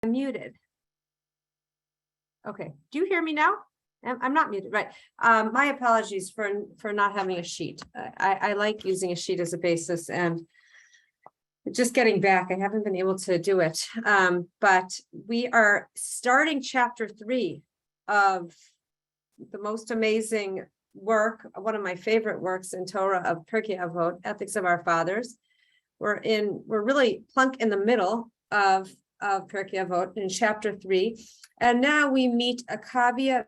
I'm muted. Okay, do you hear me now? I'm not muted, right? My apologies for not having a sheet. I like using a sheet as a basis, and just getting back, I haven't been able to do it. But we are starting chapter 3 of the most amazing work, one of my favorite works in Torah of Pirkei Avot, Ethics of Our Fathers. We're really plunk in the middle of Pirkei Avot in chapter 3. And now we meet Akavia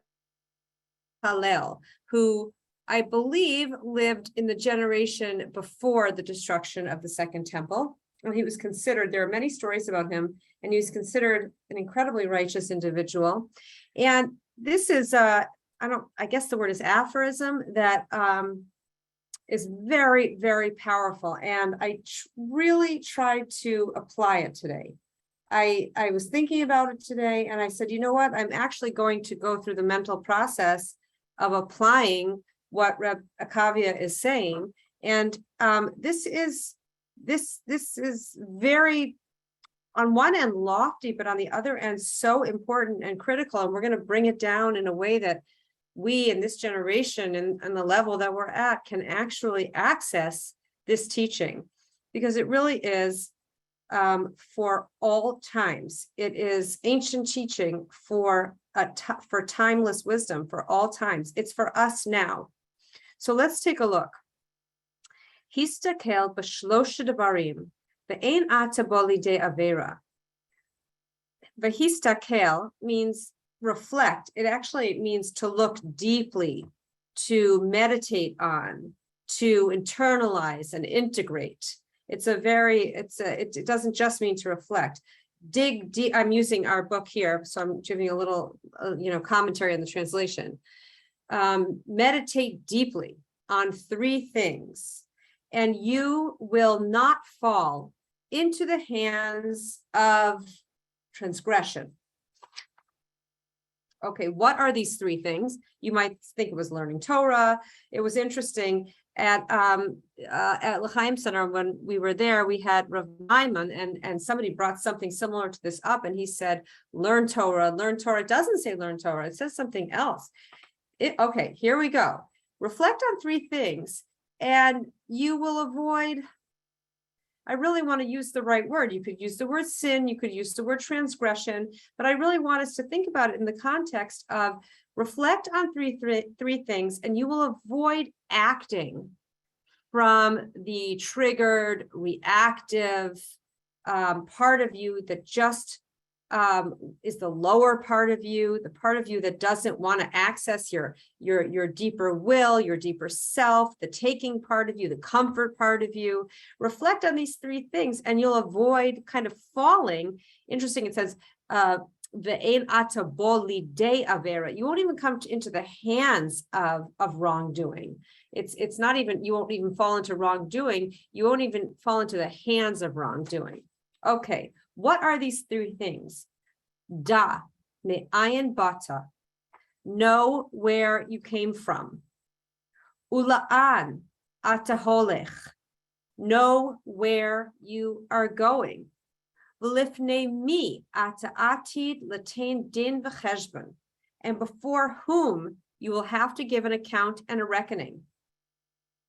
Hallel, who I believe lived in the generation before the destruction of the Second Temple. And he was considered, there are many stories about him, and he was considered an incredibly righteous individual. And this is, I guess the word is aphorism, that is very, very powerful. And I really tried to apply it today. I was thinking about it today, and I said, you know what, I'm actually going to go through the mental process of applying what Reb Akavia is saying. And this is very, on one end, lofty, but on the other end, so important and critical. And we're going to bring it down in a way that we in this generation and the level that we're at can actually access this teaching, because it really is for all times. It is ancient teaching for timeless wisdom for all times. It's for us now. So let's take a look. Histakel b'shlosha devarim ve'ein ata bo lidei avera. V'histakel means reflect. It actually means to look deeply, to meditate on, to internalize and integrate. It doesn't just mean to reflect. Dig deep. I'm using our book here, so I'm giving a little, commentary on the translation. Meditate deeply on 3 things, and you will not fall into the hands of transgression. Okay, what are these 3 things? You might think it was learning Torah. It was interesting. At L'Chaim Center, when we were there, we had Rav Maimon, and somebody brought something similar to this up, and he said, learn Torah. Learn Torah. It doesn't say learn Torah. It says something else. Okay, here we go. Reflect on 3 things, and you will avoid, I really want to use the right word. You could use the word sin, you could use the word transgression, but I really want us to think about it in the context of reflect on three things, and you will avoid acting from the triggered, reactive part of you that just is the lower part of you, the part of you that doesn't want to access your deeper will, your deeper self, the taking part of you, the comfort part of you. Reflect on these 3 things, and you'll avoid kind of falling. Interesting, it says, Ve'ein ata bo lidei avera. You won't even come into the hands of wrongdoing. It's not even, you won't even fall into wrongdoing. You won't even fall into the hands of wrongdoing. Okay, what are these 3 things? Da, me'ayin bata. Know where you came from. Ula'an ata holech. Know where you are going. V'lifnei mi ata atid l'tein din v'cheshbon, and before whom you will have to give an account and a reckoning.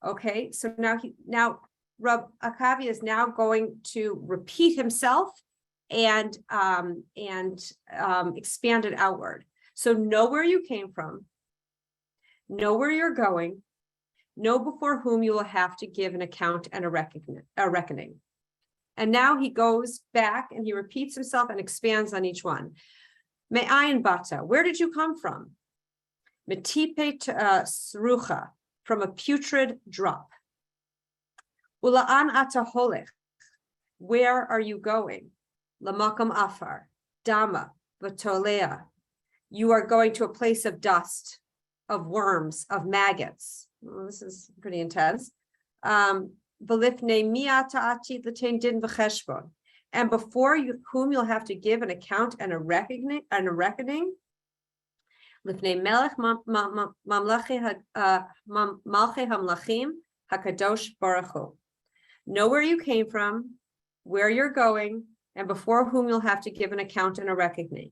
Okay, so now Rab Akavia is now going to repeat himself and expand it outward. So know where you came from, know where you're going, know before whom you will have to give an account and a reckoning. And now he goes back and he repeats himself and expands on each one. Me'ayin bata, where did you come from? Metipe srucha, from a putrid drop. Ula'an ata holech, where are you going? Lamakam afar, dama, v'tolea. You are going to a place of dust, of worms, of maggots. Well, this is pretty intense. V'lifnei mi ata atid l'tein din v'cheshbon, and before whom you'll have to give an account and a reckoning. Lifnei melech malchei hamlachim hakadosh baruch hu. Know where you came from, where you're going, and before whom you'll have to give an account and a reckoning.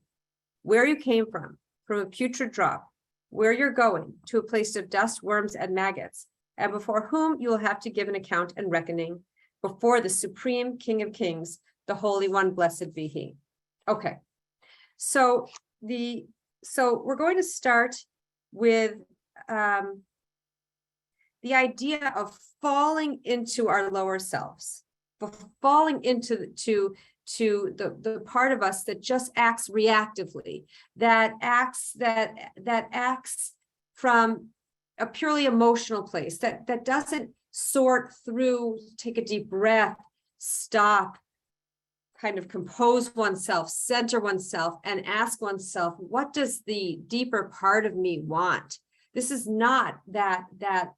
Where you came from a putrid drop, where you're going, to a place of dust, worms, and maggots, and before whom you will have to give an account and reckoning, before the supreme King of Kings, the Holy One, blessed be He. Okay, so we're going to start with the idea of falling into our lower selves, falling into the part of us that just acts reactively, that acts from a purely emotional place, that doesn't sort through, take a deep breath, stop, kind of compose oneself, center oneself, and ask oneself, what does the deeper part of me want? This is not that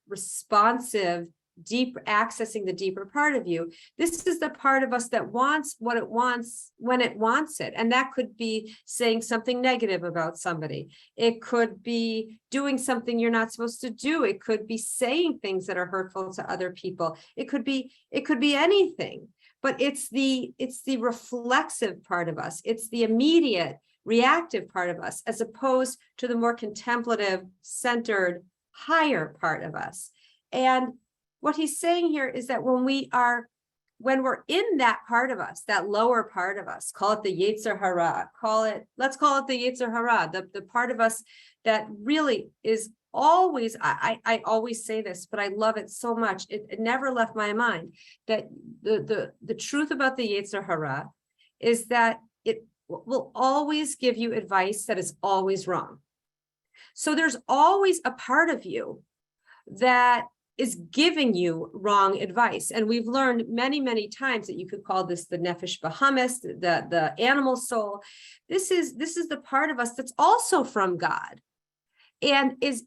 responsive, deep, accessing the deeper part of you. This is the part of us that wants what it wants when it wants it. And that could be saying something negative about somebody. It could be doing something you're not supposed to do. It could be saying things that are hurtful to other people. It could be anything, but it's the reflexive part of us. It's the immediate reactive part of us, as opposed to the more contemplative, centered, higher part of us. And what he's saying here is that when we're in that part of us, that lower part of us, call it the Yetzer Hara, let's call it the Yetzer Hara, the part of us that really is always, I always say this, but I love it so much. It never left my mind that the truth about the Yetzer Hara is that it will always give you advice that is always wrong. So there's always a part of you that is giving you wrong advice. And we've learned many, many times that you could call this the nefesh bahamis, the animal soul. This is the part of us that's also from God, and is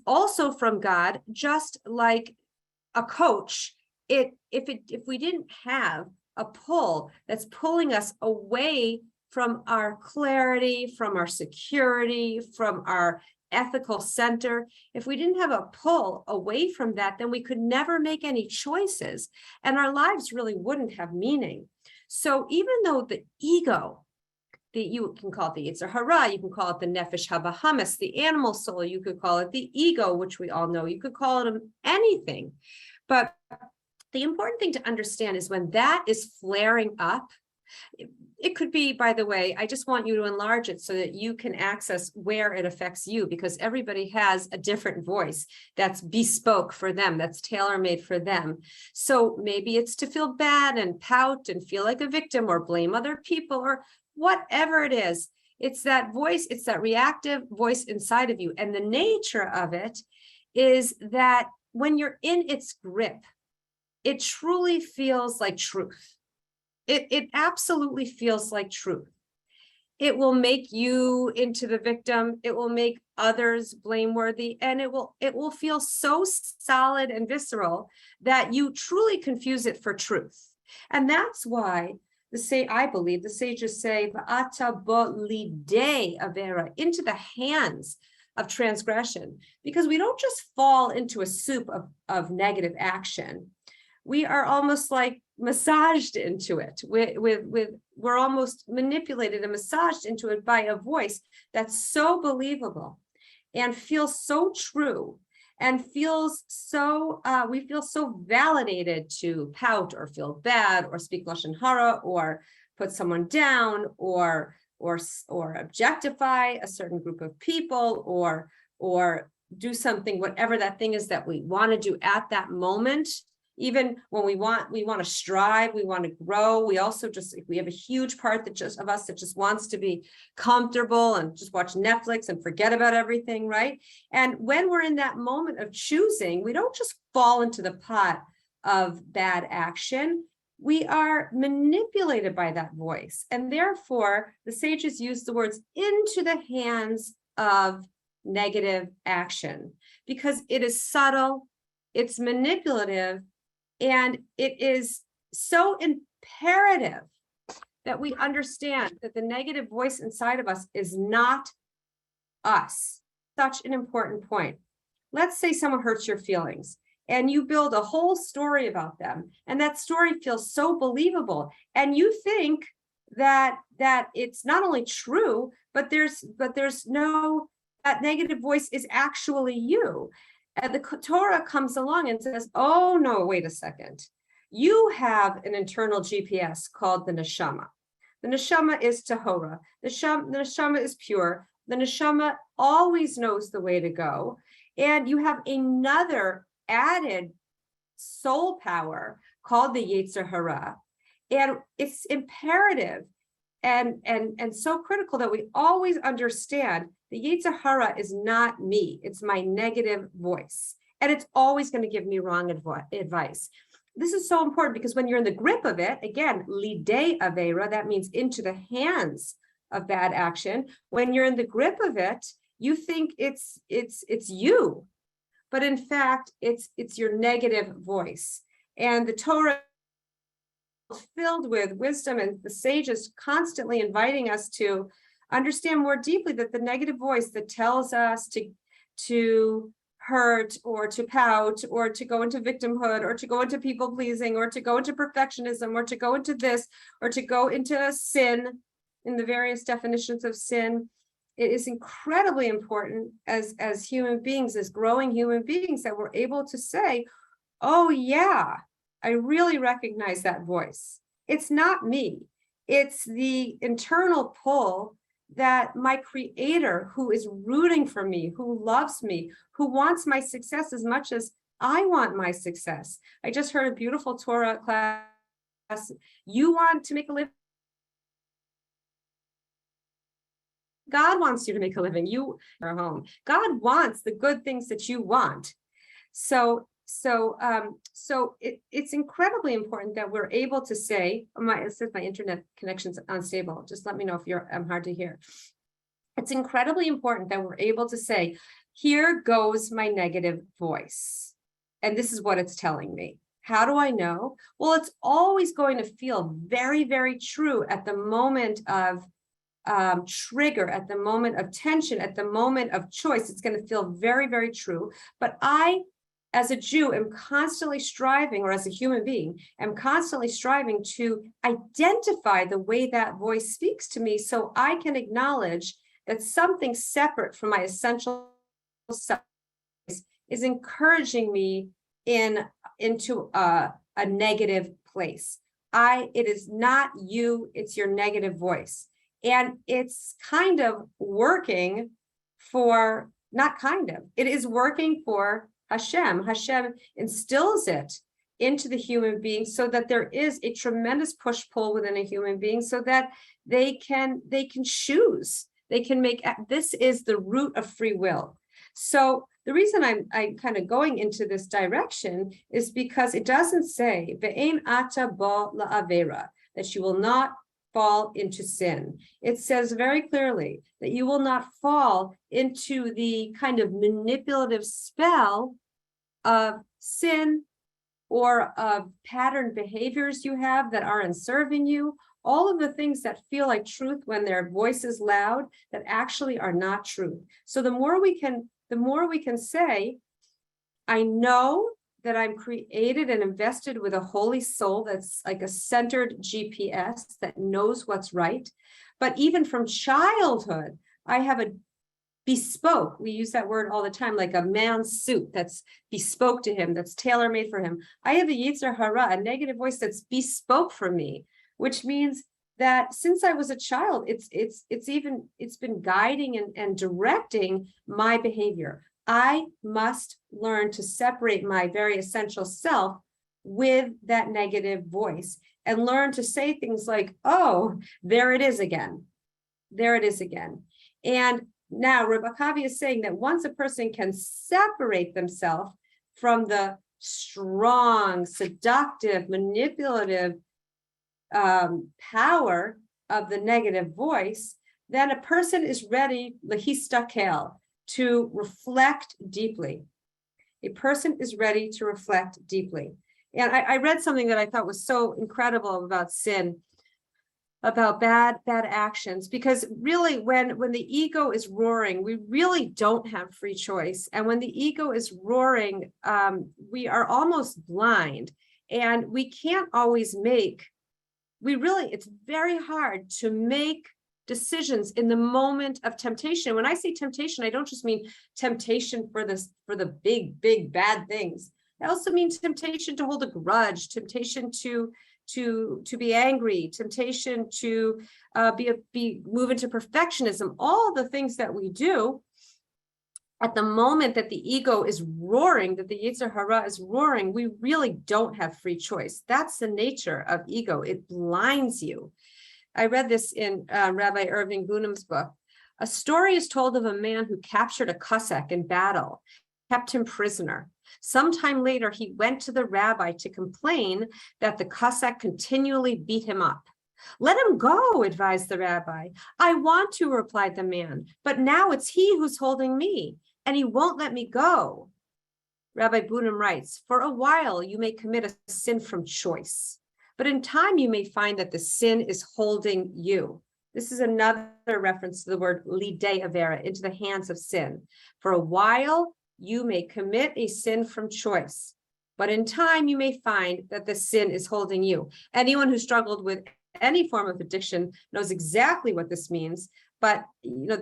also from God, just like a coach. If we didn't have a pull that's pulling us away from our clarity, from our security, from our ethical center, if we didn't have a pull away from that, then we could never make any choices, and our lives really wouldn't have meaning. So even though the ego, you can call it the Yetzer Hara, you can call it the Nefesh HaBahamis, the animal soul, you could call it the ego, which we all know, you could call it anything. But the important thing to understand is when that is flaring up, it could be, by the way, I just want you to enlarge it so that you can access where it affects you, because everybody has a different voice that's bespoke for them, that's tailor-made for them. So maybe it's to feel bad and pout and feel like a victim or blame other people or whatever it is. It's that voice, it's that reactive voice inside of you. And the nature of it is that when you're in its grip, it truly feels like truth. It absolutely feels like truth. It will make you into the victim. It will make others blameworthy, and it will feel so solid and visceral that you truly confuse it for truth. And that's why I believe the sages say, "Va'ata bo lidei avera," into the hands of transgression, because we don't just fall into a soup of negative action. We are almost like massaged into it. We're almost manipulated and massaged into it by a voice that's so believable and feels so true and feels so, we feel so validated to pout or feel bad or speak lashon hara or put someone down or objectify a certain group of people or do something, whatever that thing is that we want to do at that moment. Even when we want to strive, we want to grow. We also we have a huge part of us that just wants to be comfortable and just watch Netflix and forget about everything, right? And when we're in that moment of choosing, we don't just fall into the pot of bad action. We are manipulated by that voice. And therefore, the sages use the words into the hands of negative action, because it is subtle, it's manipulative, and it is so imperative that we understand that the negative voice inside of us is not us. Such an important point. Let's say someone hurts your feelings and you build a whole story about them, and that story feels so believable, and you think that it's not only true, but there's no, that negative voice is actually you. And the Torah comes along and says, oh no, wait a second. You have an internal GPS called the neshama. The neshama is tahora. The neshama is pure. The neshama always knows the way to go. And you have another added soul power called the Yetzer Hara. And it's imperative and so critical that we always understand the Yetzer Hara is not me. It's my negative voice. And it's always going to give me wrong advice. This is so important because when you're in the grip of it, again, lidei avera, that means into the hands of bad action. When you're in the grip of it, you think it's you, but in fact, it's your negative voice. And the Torah is filled with wisdom, and the sages constantly inviting us to understand more deeply that the negative voice that tells us to hurt or to pout or to go into victimhood or to go into people pleasing or to go into perfectionism or to go into this or to go into sin in the various definitions of sin. It is incredibly important as human beings, as growing human beings, that we're able to say, oh yeah, I really recognize that voice. It's not me. It's the internal pull that my creator, who is rooting for me, who loves me, who wants my success as much as I want my success. I just heard a beautiful Torah class. You want to make a living. God wants you to make a living. You are home. God wants the good things that you want. So it's incredibly important that we're able to say, it says my internet connection's unstable. Just let me know if I'm hard to hear. It's incredibly important that we're able to say, here goes my negative voice. And this is what it's telling me. How do I know? Well, it's always going to feel very, very true at the moment of trigger, at the moment of tension, at the moment of choice. It's going to feel very, very true. But I, as a Jew, am constantly striving, or as a human being, am constantly striving to identify the way that voice speaks to me so I can acknowledge that something separate from my essential self is encouraging me into a negative place. It is not you, it's your negative voice. And it's kind of working for, not kind of, it is working for Hashem. Hashem instills it into the human being so that there is a tremendous push-pull within a human being so that they can choose. They can make, this is the root of free will. So the reason I'm kind of going into this direction is because it doesn't say, Ve'ein ata bo la'avera, that you will not fall into sin. It says very clearly that you will not fall into the kind of manipulative spell of sin or of patterned behaviors you have that aren't serving you. All of the things that feel like truth when their voice is loud that actually are not truth. So the more we can say, I know that I'm created and invested with a holy soul that's like a centered GPS that knows what's right. But even from childhood, I have a bespoke, we use that word all the time, like a man's suit that's bespoke to him, that's tailor-made for him. I have a Yetzer Hara, a negative voice that's bespoke for me, which means that since I was a child, it's been guiding and directing my behavior. I must learn to separate my very essential self with that negative voice and learn to say things like, oh, there it is again. There it is again. And now Rabbi Kavi is saying that once a person can separate themselves from the strong, seductive, manipulative power of the negative voice, then a person is ready, lahistakel, to reflect deeply. A person is ready to reflect deeply. And I read something that I thought was so incredible about sin. about bad actions, because really when the ego is roaring, we really don't have free choice. And when the ego is roaring, we are almost blind, and we can't always it's very hard to make decisions in the moment of temptation. When I say temptation, I don't just mean temptation for the big bad things. I also mean temptation to hold a grudge, temptation to be angry, temptation to move into perfectionism, all the things that we do at the moment that the ego is roaring, that the Yetzer Hara is roaring. We really don't have free choice. That's the nature of ego. It blinds you. I read this in Rabbi Irving Bunem's book. A story is told of a man who captured a Cossack in battle, kept him prisoner. Sometime later, he went to the rabbi to complain that the Cossack continually beat him up. Let him go, advised the rabbi. I want to, replied the man, but now it's he who's holding me, and he won't let me go. Rabbi Bunem writes, for a while, you may commit a sin from choice, but in time, you may find that the sin is holding you. This is another reference to the word lidei avera, into the hands of sin. For a while, you may commit a sin from choice, but in time you may find that the sin is holding you. Anyone who struggled with any form of addiction knows exactly what this means, but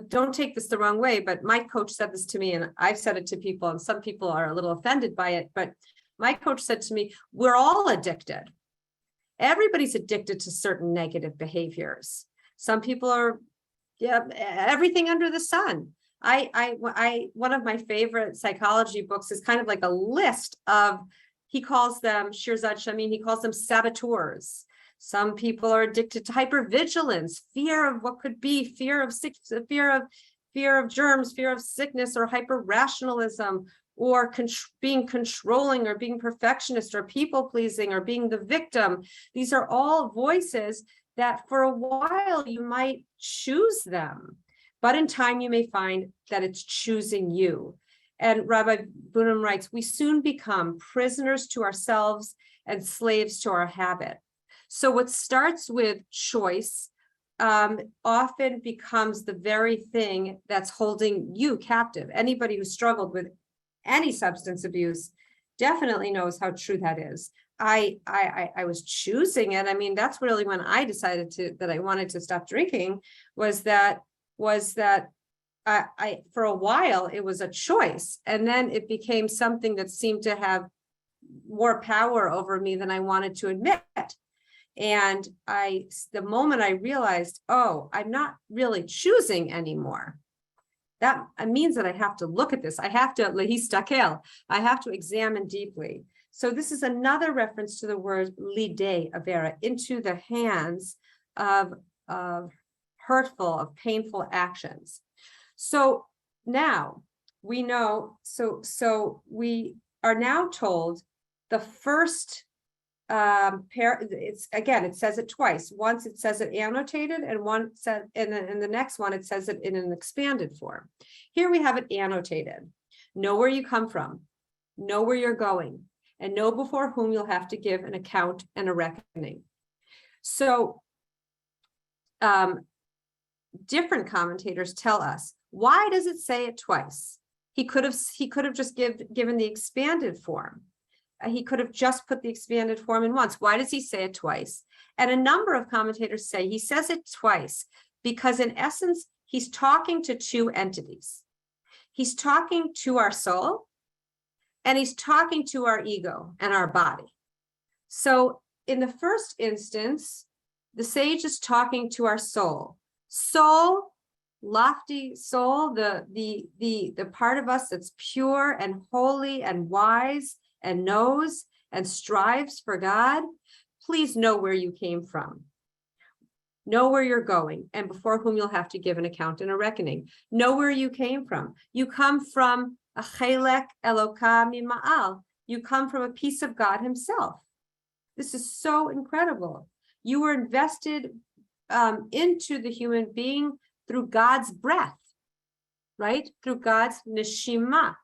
don't take this the wrong way. But my coach said this to me, and I've said it to people, and some people are a little offended by it, but my coach said to me, we're all addicted. Everybody's addicted to certain negative behaviors. Some people are, everything under the sun. One of my favorite psychology books is kind of like a list of, he calls them Shirzad Shamin, he calls them saboteurs. Some people are addicted to hypervigilance, fear of what could be, fear of germs, fear of sickness, or hyper-rationalism, or being controlling, or being perfectionist, or people-pleasing, or being the victim. These are all voices that for a while you might choose them, but in time you may find that it's choosing you. And Rabbi Bunem writes, we soon become prisoners to ourselves and slaves to our habit. So what starts with choice often becomes the very thing that's holding you captive. Anybody who struggled with any substance abuse definitely knows how true that is. I was choosing it. I mean, that's really when I decided that I wanted to stop drinking, was that I for a while it was a choice, and then it became something that seemed to have more power over me than I wanted to admit. And the moment I realized, oh, I'm not really choosing anymore, that means that I have to look at this. I have to lehistakel. I have to examine deeply. So this is another reference to the word lidei avera, into the hands of hurtful, of painful actions. So now we know. So we are now told the first it says it twice. Once it says it annotated, and one said, and then in the next one it says it in an expanded form. Here we have it annotated. Know where you come from, know where you're going, and know before whom you'll have to give an account and a reckoning. So different commentators tell us, why does it say it twice? He could have just given the expanded form. He could have just put the expanded form in once. Why does he say it twice? And a number of commentators say he says it twice because in essence, he's talking to two entities. He's talking to our soul, and he's talking to our ego and our body. So in the first instance, the sage is talking to our soul. Soul, lofty soul, the part of us that's pure and holy and wise and knows and strives for God. Please know where you came from. Know where you're going, and before whom you'll have to give an account and a reckoning. Know where you came from. You come from a chelek Eloka mima'al. You come from a piece of God himself. This is so incredible. You were invested into the human being through God's breath, right? Through God's neshima.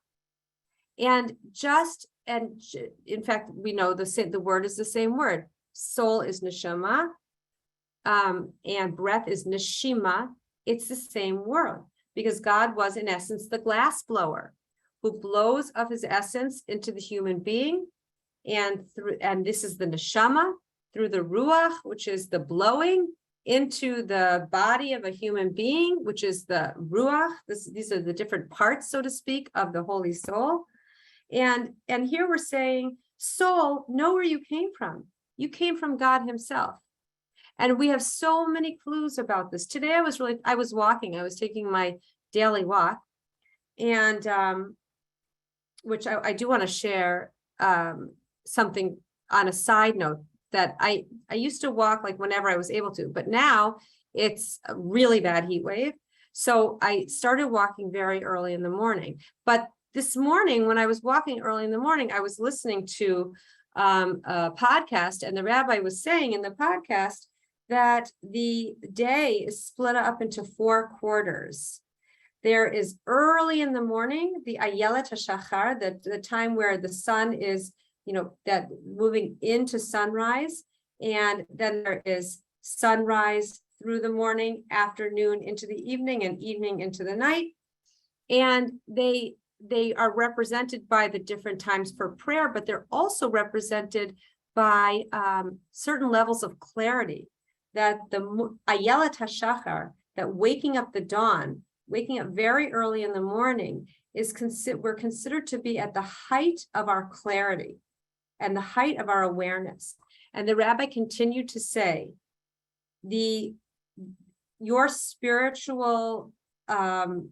And in fact, we know the word is the same word. Soul is neshama. and breath is neshima, it's the same word, because God was in essence the glass blower who blows of his essence into the human being, and this is the neshama through the ruach, which is the blowing into the body of a human being, which is the ruach. These are the different parts, so to speak, of the holy soul. And here we're saying, soul, know where you came from. You came from God himself. And we have so many clues about this. Today I was walking, I was taking my daily walk, and which I do want to share something on a side note, that I used to walk like whenever I was able to, but now it's a really bad heat wave. So I started walking very early in the morning. But this morning, when I was walking early in the morning, I was listening to a podcast, and the rabbi was saying in the podcast that the day is split up into 4 quarters. There is early in the morning, the ayelet hashachar, the time where the sun is, that moving into sunrise. And then there is sunrise through the morning, afternoon into the evening, and evening into the night. And they are represented by the different times for prayer, but they're also represented by certain levels of clarity. That the ayelet hashachar, that waking up the dawn, waking up very early in the morning, we're considered to be at the height of our clarity and the height of our awareness. And the rabbi continued to say, your spiritual growth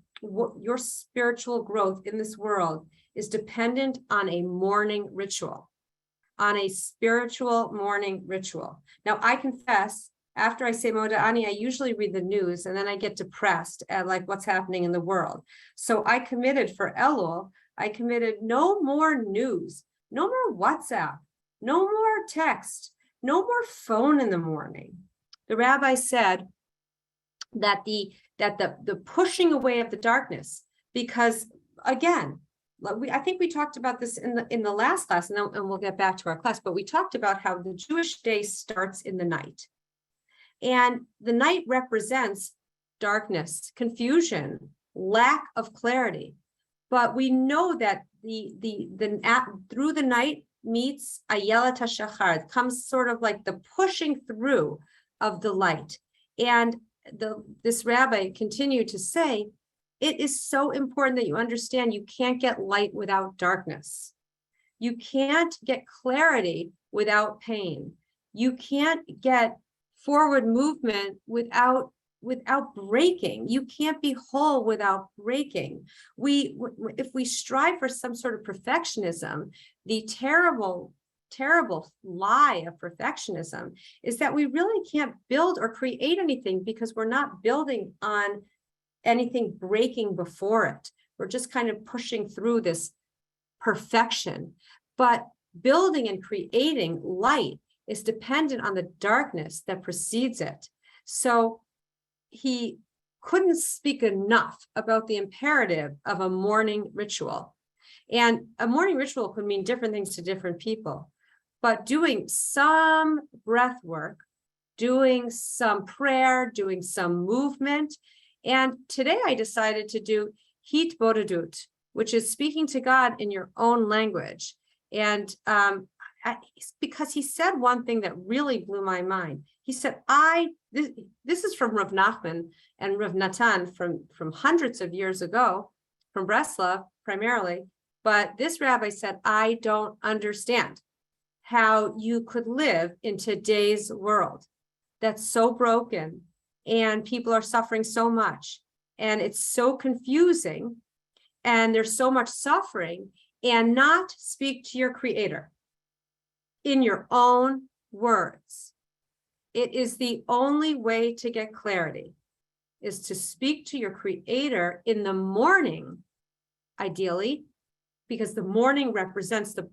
in this world is dependent on a morning ritual, on a spiritual morning ritual. Now, I confess, after I say Moda Ani, I usually read the news, and then I get depressed at like what's happening in the world. So I committed for Elul, no more news, no more WhatsApp, no more text, no more phone in the morning. The rabbi said that the pushing away of the darkness, because again, I think we talked about this in the last class, and we'll get back to our class, but we talked about how the Jewish day starts in the night. And the night represents darkness, confusion, lack of clarity. But we know that through the night meets ayelet hashachar. It comes sort of like the pushing through of the light. And this rabbi continued to say, it is so important that you understand you can't get light without darkness. You can't get clarity without pain. You can't get forward movement without breaking. You can't be whole without breaking. If we strive for some sort of perfectionism, the terrible lie of perfectionism is that we really can't build or create anything, because we're not building on anything breaking before it. We're just kind of pushing through this perfection. But building and creating light is dependent on the darkness that precedes it. So he couldn't speak enough about the imperative of a morning ritual. And a morning ritual could mean different things to different people. But doing some breath work, doing some prayer, doing some movement. And today I decided to do hitbodedut, which is speaking to God in your own language. And because he said one thing that really blew my mind. He said, this is from Rav Nachman and Rav Natan from hundreds of years ago, from Breslov primarily. But this rabbi said, I don't understand how you could live in today's world that's so broken, and people are suffering so much, and it's so confusing, and there's so much suffering, and not speak to your creator in your own words. It is the only way to get clarity, is to speak to your creator in the morning, ideally, because the morning represents the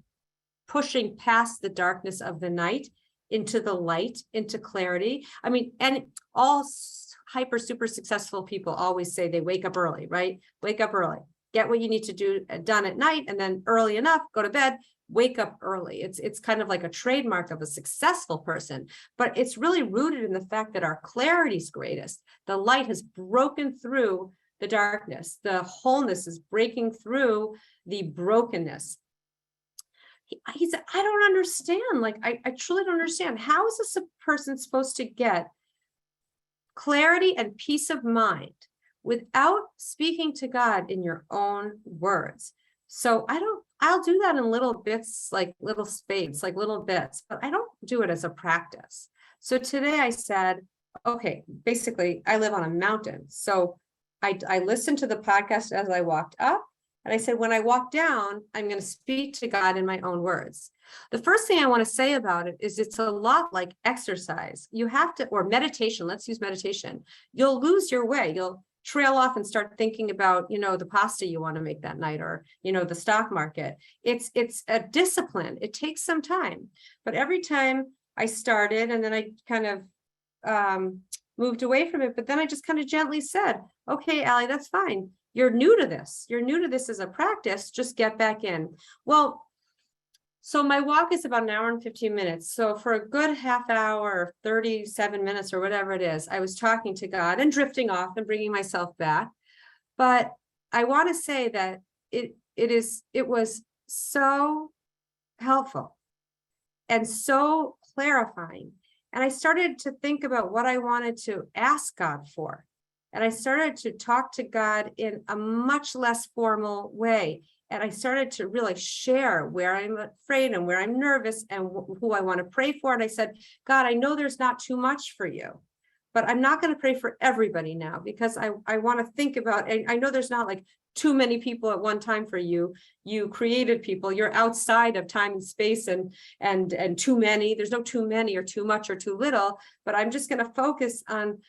pushing past the darkness of the night into the light, into clarity. I mean, and all super successful people always say they wake up early, right? Wake up early, get what you need to do done at night, and then early enough, go to bed, wake up early. It's kind of like a trademark of a successful person, but it's really rooted in the fact that our clarity is greatest. The light has broken through the darkness. The wholeness is breaking through the brokenness. He said, I don't understand. Like, I truly don't understand. How is this a person supposed to get clarity and peace of mind without speaking to God in your own words? So I'll do that in little bits, like little spades, like little bits, but I don't do it as a practice. So today I said, okay, basically I live on a mountain. So I listened to the podcast as I walked up. And I said, when I walk down, I'm going to speak to God in my own words. The first thing I want to say about it is it's a lot like exercise. You have to, or meditation, let's use meditation. You'll lose your way. You'll trail off and start thinking about, the pasta you want to make that night, or, the stock market. It's a discipline. It takes some time. But every time I started, and then I kind of moved away from it, but then I just kind of gently said, okay, Allie, that's fine. You're new to this. You're new to this as a practice. Just get back in. Well, so my walk is about an hour and 15 minutes. So for a good half hour, or 37 minutes, or whatever it is, I was talking to God and drifting off and bringing myself back. But I want to say that it was so helpful and so clarifying. And I started to think about what I wanted to ask God for. And I started to talk to God in a much less formal way. And I started to really share where I'm afraid and where I'm nervous and who I want to pray for. And I said, God, I know there's not too much for you, but I'm not going to pray for everybody now, because I want to think about, and I know there's not like too many people at one time for you. You created people. You're outside of time and space and too many. There's no too many or too much or too little, but I'm just going to focus on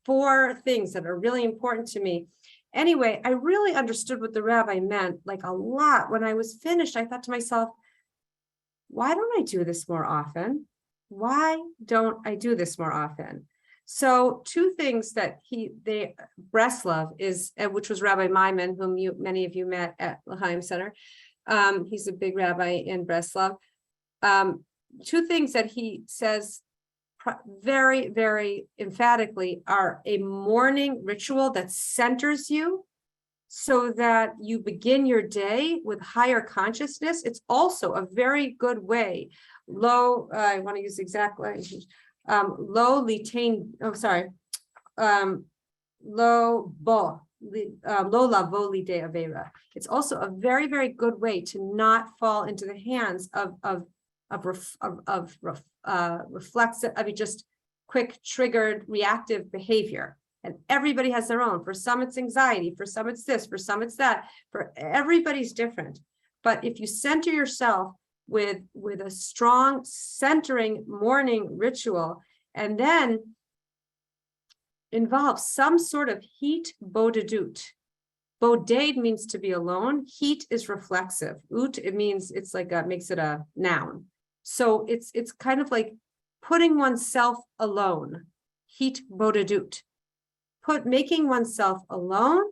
4 things that are really important to me. Anyway, I really understood what the rabbi meant, like a lot. When I was finished, I thought to myself, why don't I do this more often? Why don't I do this more often? So 2 things that Breslov is, which was Rabbi Maimon, whom many of you met at L'Chaim Center. He's a big rabbi in Breslov. 2 things that he says very, very emphatically are a morning ritual that centers you so that you begin your day with higher consciousness. It's also a very good way. I want to use the exact language. Lo lavo lide avera. It's also a very, very good way to not fall into the hands of reflexive, just quick triggered reactive behavior. And everybody has their own. For some it's anxiety, for some it's this, for some it's that. For everybody's different. But if you center yourself with a strong centering morning ritual, and then involve some sort of heat bodedut. Boded means to be alone. Heat is reflexive. Ut, it means it's like makes it a noun. So it's kind of like putting oneself alone. Heat bodedut. Making oneself alone,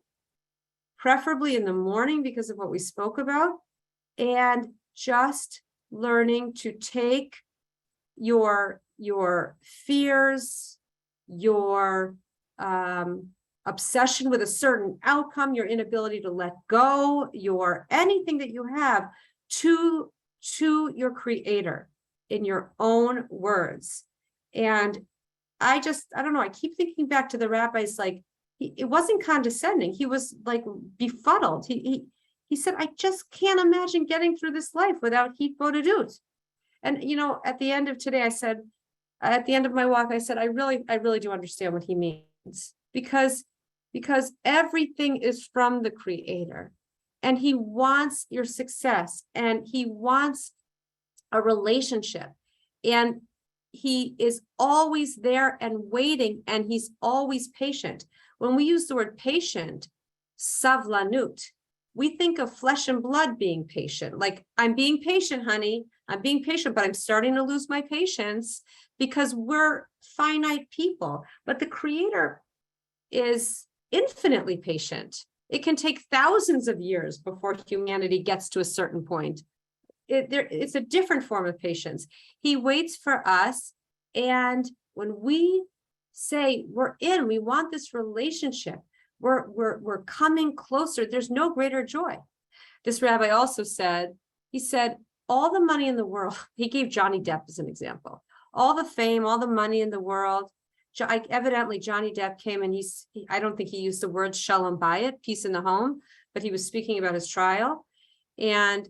preferably in the morning because of what we spoke about, and just learning to take your fears, your obsession with a certain outcome, your inability to let go, your anything that you have to your creator in your own words. And I don't know, I keep thinking back to the rabbis, like it wasn't condescending. He was like befuddled. He said, I just can't imagine getting through this life without heat bodedut. And, at the end of today, at the end of my walk, I said, I really do understand what he means, because everything is from the creator, and he wants your success, and he wants a relationship, and he is always there and waiting, and he's always patient. When we use the word patient, savlanut, we think of flesh and blood being patient. Like, I'm being patient, honey. I'm being patient, but I'm starting to lose my patience because we're finite people. But the creator is infinitely patient. It can take thousands of years before humanity gets to a certain point. it's a different form of patience. He waits for us. And when we say we're in, we want this relationship, we're coming closer, there's no greater joy. This rabbi also said, he said, all the money in the world, he gave Johnny Depp as an example, all the fame, all the money in the world. Evidently, Johnny Depp came and I don't think he used the word shalom bayit, peace in the home, but he was speaking about his trial. And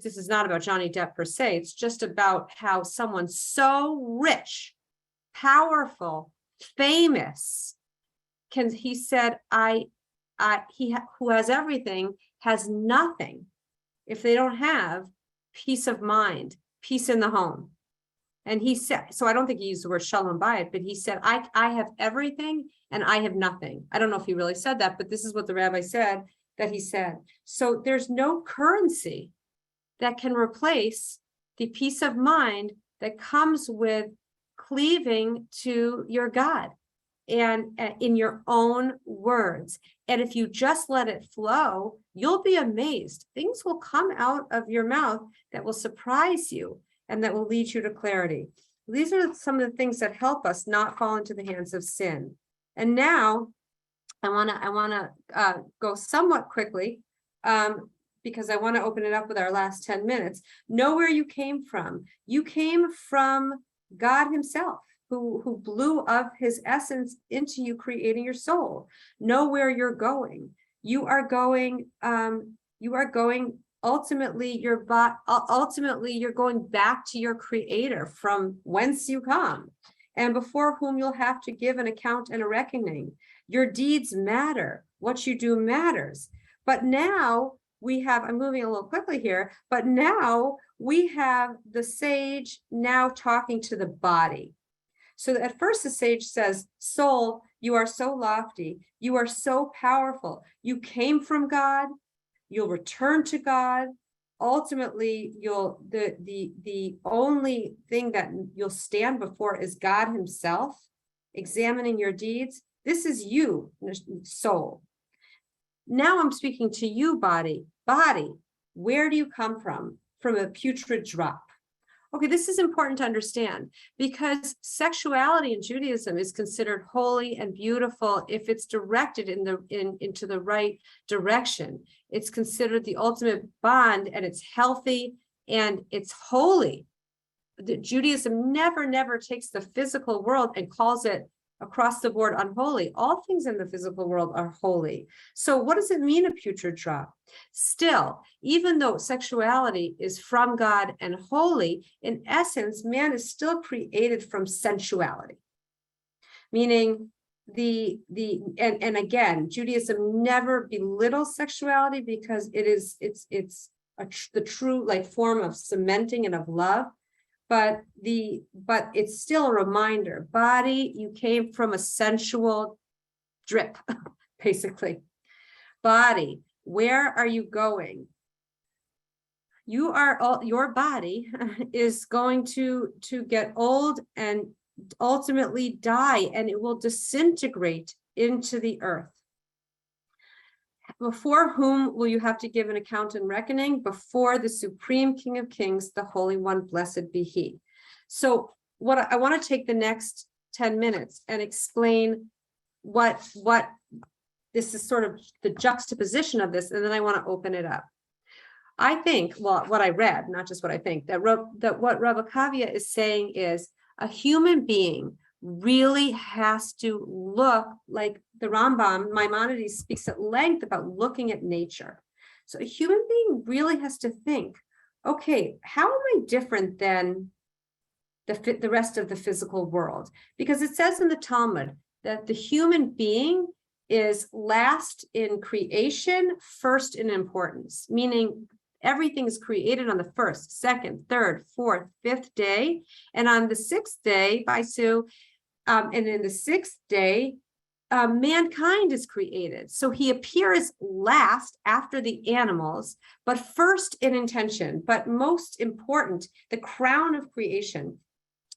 this is not about Johnny Depp per se. It's just about how someone so rich, powerful, famous, he said, who has everything has nothing if they don't have peace of mind, peace in the home. And he said, so I don't think he used the word shalom bayit, but he said, I have everything and I have nothing. I don't know if he really said that, but this is what the rabbi said that he said. So there's no currency that can replace the peace of mind that comes with cleaving to your God and in your own words. And if you just let it flow, you'll be amazed. Things will come out of your mouth that will surprise you and that will lead you to clarity. These are some of the things that help us not fall into the hands of sin. And now I want to go somewhat quickly because I want to open it up with our last 10 minutes. Know where you came from. You came from God himself, who blew up his essence into you, creating your soul. Know where you're going. You are going ultimately you're going back to your creator from whence you come and before whom you'll have to give an account and a reckoning. Your deeds matter. What you do matters. But now I'm moving a little quickly here, but now we have the sage now talking to the body. So at first the sage says, soul, you are so lofty. You are so powerful. You came from God. You'll return to God. Ultimately, the only thing that you'll stand before is God himself, examining your deeds. This is you, soul. Now I'm speaking to you, body. Body, where do you come from? From a putrid drop. Okay, this is important to understand because sexuality in Judaism is considered holy and beautiful if it's directed into the right direction. It's considered the ultimate bond, and it's healthy and it's holy. Judaism never takes the physical world and calls it across the board unholy. All things in the physical world are holy. So what does it mean, a putrid drop? Still, even though sexuality is from God and holy, in essence, man is still created from sensuality. Meaning and again, Judaism never belittles sexuality because it's the true form of cementing and of love. But it's still a reminder. Body, you came from a sensual drip, basically. Body, where are you going? Your body is going to get old and ultimately die, and it will disintegrate into the earth. Before whom will you have to give an account and reckoning? Before the Supreme King of Kings, the Holy One, blessed be he. So what I want to take the next 10 minutes and explain what this is, sort of the juxtaposition of this, and then I want to open it up. I think, what I read, not just what I think, that what Rabbi Kavya is saying is a human being really has to look like the Rambam, Maimonides, speaks at length about looking at nature. So a human being really has to think, okay, how am I different than the rest of the physical world? Because it says in the Talmud that the human being is last in creation, first in importance, meaning everything is created on the first, second, third, fourth, fifth day. And on the sixth day, and in the sixth day, mankind is created. So he appears last after the animals, but first in intention, but most important, the crown of creation.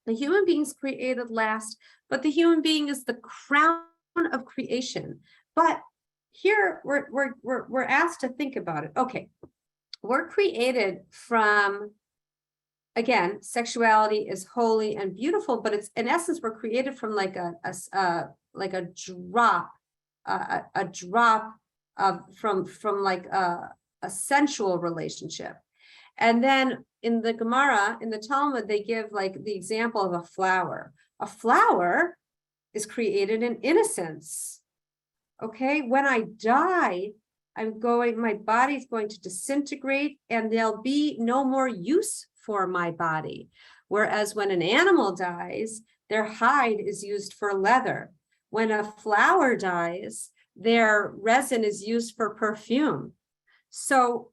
The human being's created last, but the human being is the crown of creation. But here we're asked to think about it. Okay, we're created from, again, sexuality is holy and beautiful, but it's, in essence, we're created from like a drop, a drop of from like a sensual relationship. And then in the Gemara, in the Talmud, they give like the example of a flower. A flower is created in innocence. Okay, when I die, my body's going to disintegrate and there'll be no more use for my body. Whereas when an animal dies, their hide is used for leather. When a flower dies, their resin is used for perfume. So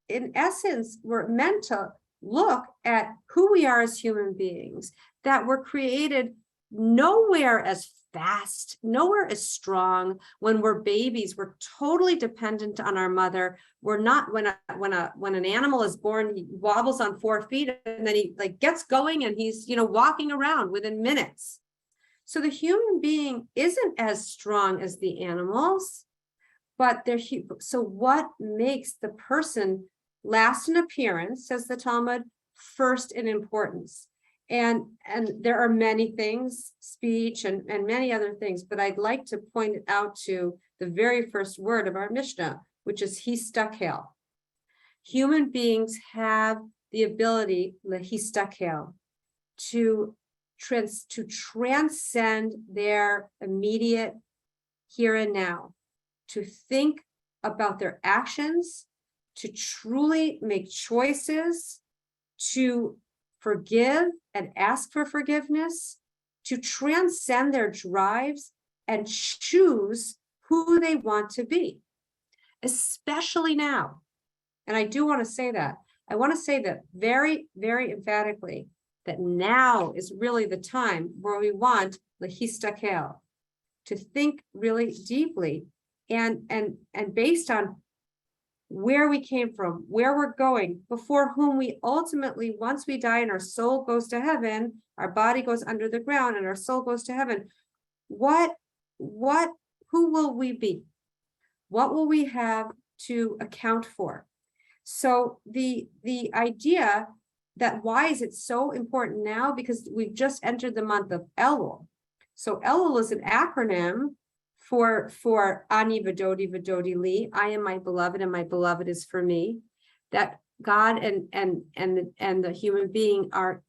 in essence, we're meant to look at who we are as human beings, that we're created nowhere as fast, nowhere as strong. When we're babies, we're totally dependent on our mother. We're not, when an animal is born, he wobbles on 4 feet and then he like gets going and he's, walking around within minutes. So the human being isn't as strong as the animals, but so what makes the person last in appearance, says the Talmud, first in importance? And there are many things, speech and many other things, but I'd like to point it out to the very first word of our Mishnah, which is histakel. Human beings have the ability, lehistakel, to transcend their immediate here and now, to think about their actions, to truly make choices, to forgive and ask for forgiveness, to transcend their drives and choose who they want to be, especially now. And I do want to say that. I want to say that very, very emphatically, that now is really the time where we want lehistakel, to think really deeply and based on where we came from, where we're going, before whom we ultimately, once we die and our soul goes to heaven, our body goes under the ground and our soul goes to heaven. Who will we be? What will we have to account for? So the idea that why is it so important now? Because we've just entered the month of Elul. So Elul is an acronym for Ani Vadodi Vadodi Li, I am my beloved and my beloved is for me. That God and the human being are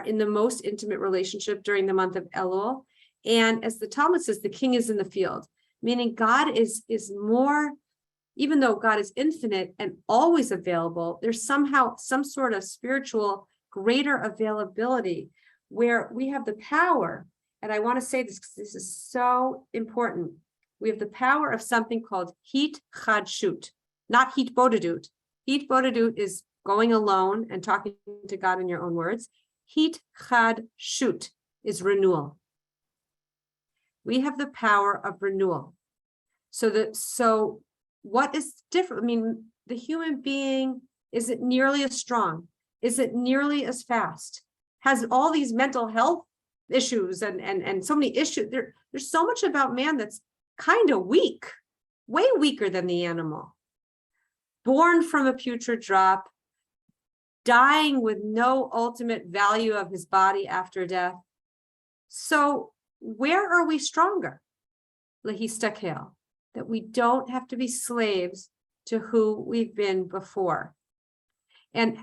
in the most intimate relationship during the month of Elul. And as the Talmud says, the king is in the field, meaning God is more, even though God is infinite and always available, there's somehow some sort of spiritual greater availability where we have the power. And I want to say this because this is so important. We have the power of something called hit chadshut, not hit bodedut. Hit bodedut is going alone and talking to God in your own words. Hit chadshut is renewal. We have the power of renewal. So what is different? I mean, the human being isn't nearly as strong, isn't nearly as fast, has all these mental health issues and so many issues. There's so much about man that's kind of weak, way weaker than the animal. Born from a putrid drop, dying with no ultimate value of his body after death. So where are we stronger? Lehistakel, that we don't have to be slaves to who we've been before. And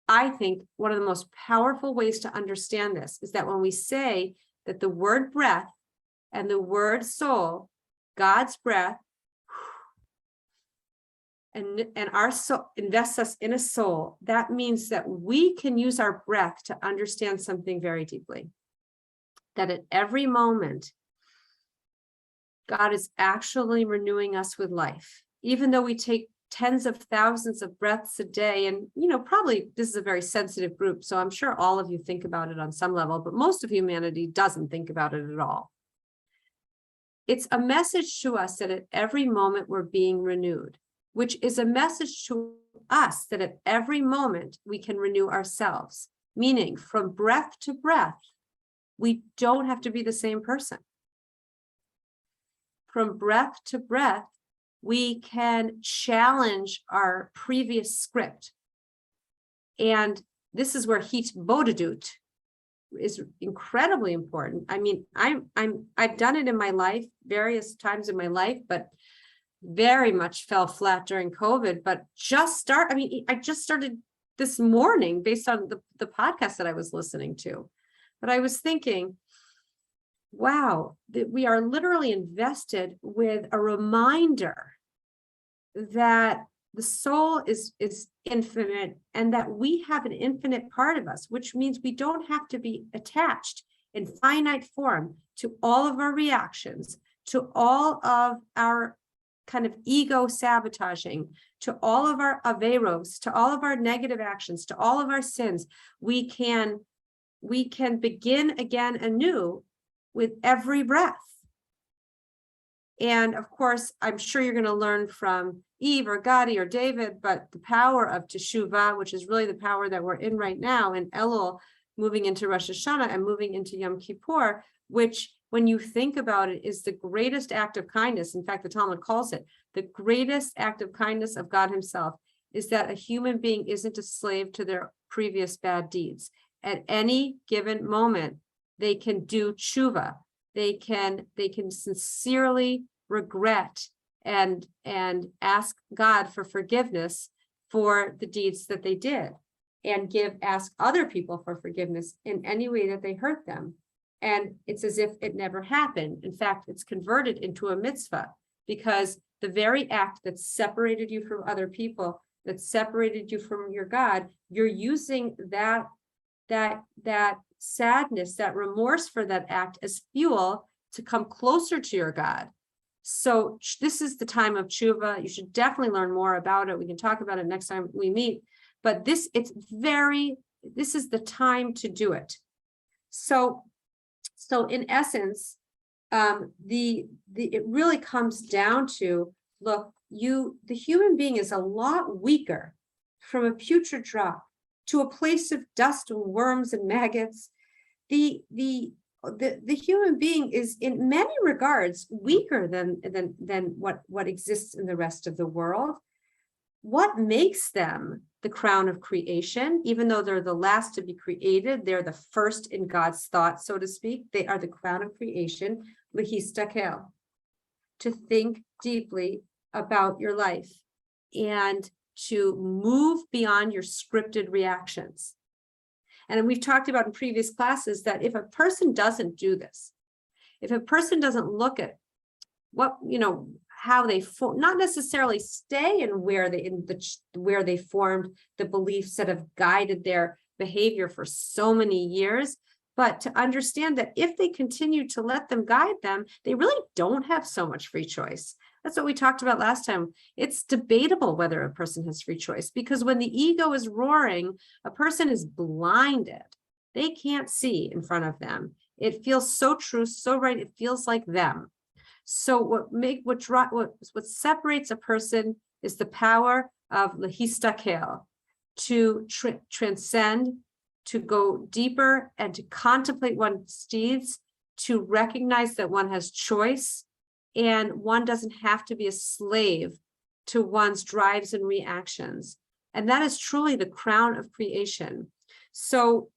I think one of the most powerful ways to understand this is that when we say that the word breath and the word soul, God's breath, and our soul invests us in a soul, that means that we can use our breath to understand something very deeply. That at every moment, God is actually renewing us with life, even though we take tens of thousands of breaths a day. And, probably this is a very sensitive group, so I'm sure all of you think about it on some level, but most of humanity doesn't think about it at all. It's a message to us that at every moment we're being renewed, which is a message to us that at every moment we can renew ourselves, meaning from breath to breath, we don't have to be the same person. From breath to breath, We can challenge our previous script. And this is where hitbodedut is incredibly important. I mean, I've done it in my life, various times in my life, but very much fell flat during COVID. But I just started this morning based on the podcast that I was listening to. But I was thinking, wow, that we are literally invested with a reminder that the soul is infinite, and that we have an infinite part of us, which means we don't have to be attached in finite form to all of our reactions, to all of our kind of ego sabotaging, to all of our averos, to all of our negative actions, to all of our sins. We can begin again anew with every breath. And of course, I'm sure you're going to learn from Eve or Gadi or David, but the power of Teshuvah, which is really the power that we're in right now, and Elul moving into Rosh Hashanah and moving into Yom Kippur, which when you think about it is the greatest act of kindness. In fact, the Talmud calls it the greatest act of kindness of God himself, is that a human being isn't a slave to their previous bad deeds. At any given moment, they can do tshuva. They can sincerely regret and ask God for forgiveness for the deeds that they did, and ask other people for forgiveness in any way that they hurt them. And it's as if it never happened. In fact, it's converted into a mitzvah, because the very act that separated you from other people, that separated you from your God, you're using that sadness, that remorse for that act as fuel to come closer to your God. So this is the time of tshuva. You should definitely learn more about it. We can talk about it next time we meet, but this is the time to do it. So in essence, it really comes down to, look, the human being is a lot weaker from a putrid drop to a place of dust and worms and maggots. The human being is in many regards weaker than what exists in the rest of the world. What makes them the crown of creation? Even though they're the last to be created, they're the first in God's thought, so to speak. They are the crown of creation, lehistakel, to think deeply about your life and to move beyond your scripted reactions. And we've talked about in previous classes that if a person doesn't do this, if a person doesn't look at what, how they not necessarily stay in where they formed the beliefs that have guided their behavior for so many years, but to understand that if they continue to let them guide them, they really don't have so much free choice. That's what we talked about last time. It's debatable whether a person has free choice, because when the ego is roaring, a person is blinded. They can't see in front of them. It feels so true, so right. It feels like them. So what separates a person is the power of lehistakel, to transcend, to go deeper, and to contemplate one's deeds, to recognize that one has choice, and one doesn't have to be a slave to one's drives and reactions. And that is truly the crown of creation. So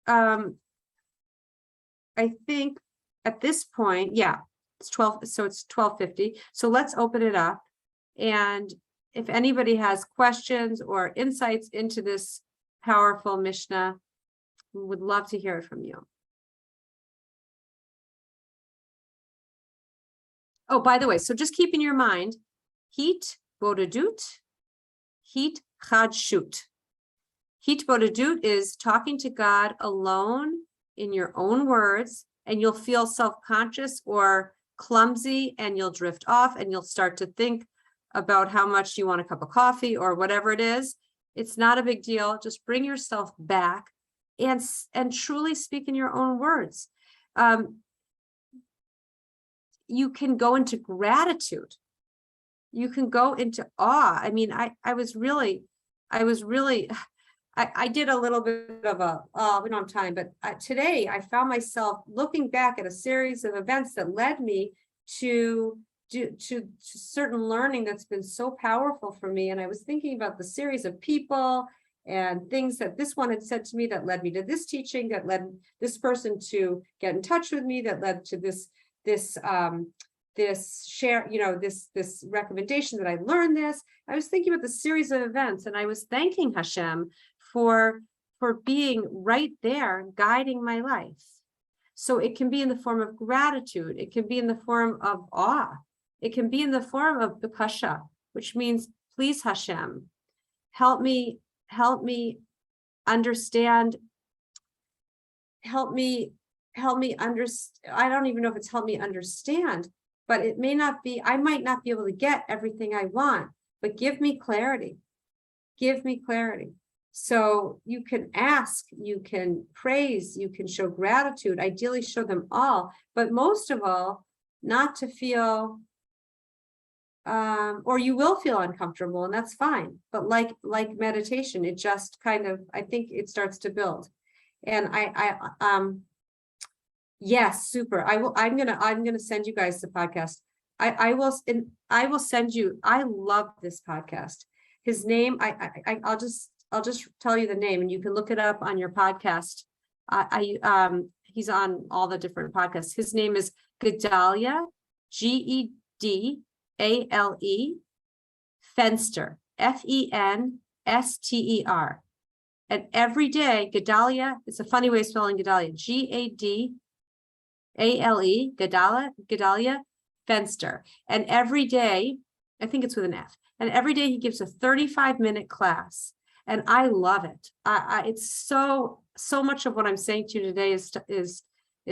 I think at this point, it's 12, so it's 12:50. So let's open it up. And if anybody has questions or insights into this powerful Mishnah, we would love to hear it from you. Oh, by the way, so just keep in your mind, hitbodedut, chadshut. Hitbodedut is talking to God alone in your own words, and you'll feel self-conscious or clumsy, and you'll drift off, and you'll start to think about how much you want a cup of coffee or whatever it is. It's not a big deal. Just bring yourself back and truly speak in your own words. You can go into gratitude. You can go into awe. I mean, I did a little bit of we don't have time, but today I found myself looking back at a series of events that led me to to certain learning that's been so powerful for me. And I was thinking about the series of people and things that this one had said to me that led me to this teaching, that led this person to get in touch with me, that led to this share, this recommendation that I learned this. I was thinking about the series of events, and I was thanking Hashem for being right there, guiding my life. So it can be in the form of gratitude. It can be in the form of awe. It can be in the form of bakasha, which means, please Hashem, help me understand, help me understand. I don't even know if it's help me understand, but it may not be, I might not be able to get everything I want, but give me clarity. Give me clarity. So you can ask, you can praise, you can show gratitude, ideally show them all, but most of all, not to feel, or you will feel uncomfortable, and that's fine. But like meditation, it just kind of, I think it starts to build. And yes, super. I'm gonna send you guys the podcast. I will send you. I love this podcast. His name, I'll just tell you the name, and you can look it up on your podcast. He's on all the different podcasts. His name is Gedalia, Gedale, Fenster, Fenster. And every day, Gedalia, it's a funny way of spelling Gedalia, Gadale, Gedalia, Fenster. And every day, I think it's with an F, and every day he gives a 35-minute class. And I love it. It's so much of what I'm saying to you today is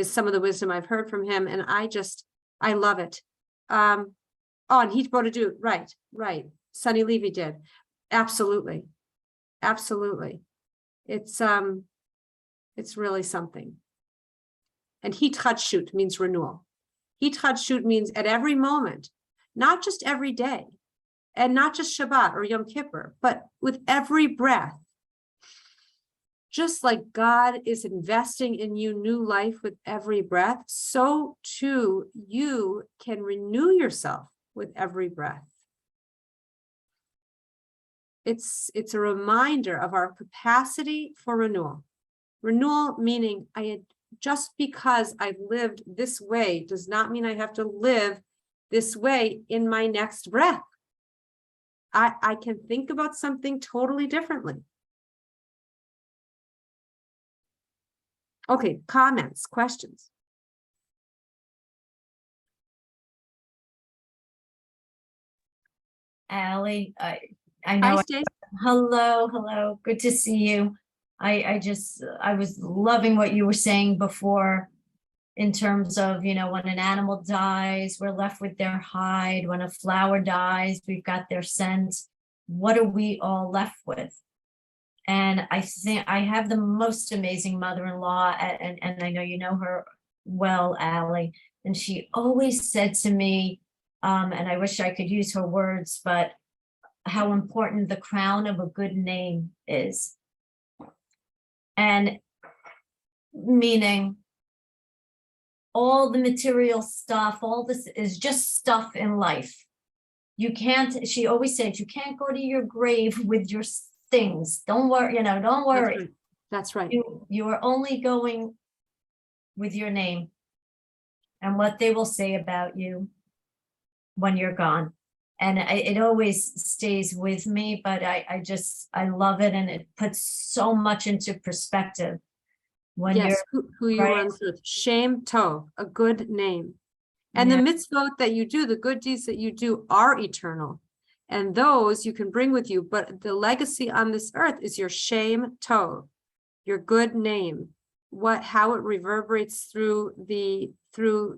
some of the wisdom I've heard from him. And I love it. And he wrote a dude. Right. Sonny Levy did. Absolutely. It's really something. And hitchadshut means renewal. Hitchadshut means at every moment, not just every day, and not just Shabbat or Yom Kippur, but with every breath. Just like God is investing in you new life with every breath, so too you can renew yourself with every breath. It's a reminder of our capacity for renewal. Renewal meaning just because I've lived this way does not mean I have to live this way in my next breath. I can think about something totally differently. Okay, comments, questions. Allie, I know. Hi, Stace. Hello. Good to see you. I was loving what you were saying before in terms of, when an animal dies, we're left with their hide. When a flower dies, we've got their scent. What are we all left with? And I think I have the most amazing mother-in-law, and I know you know her well, Allie. And she always said to me, and I wish I could use her words, but how important the crown of a good name is. And meaning all the material stuff, all this is just stuff in life. You can't, she always said, you can't go to your grave with your things. Don't worry, don't worry. That's right. You are only going with your name and what they will say about you when you're gone. And it always stays with me, but I love it. And it puts so much into perspective. When yes, you're who you right? run through. Shem Tov, a good name. And Yeah. the mitzvot that you do, the good deeds that you do are eternal. And those you can bring with you. But the legacy on this earth is your Shem Tov, your good name, how it reverberates through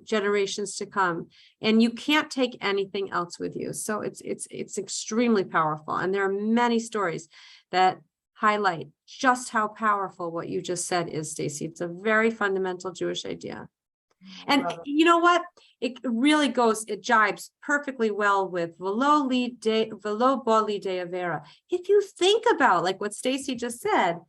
generations to come. And you can't take anything else with you. So it's extremely powerful. And there are many stories that highlight just how powerful what you just said is, Stacy. It's a very fundamental Jewish idea. And you know what? It really it jibes perfectly well with velo boli de avera. If you think about like what Stacy just said,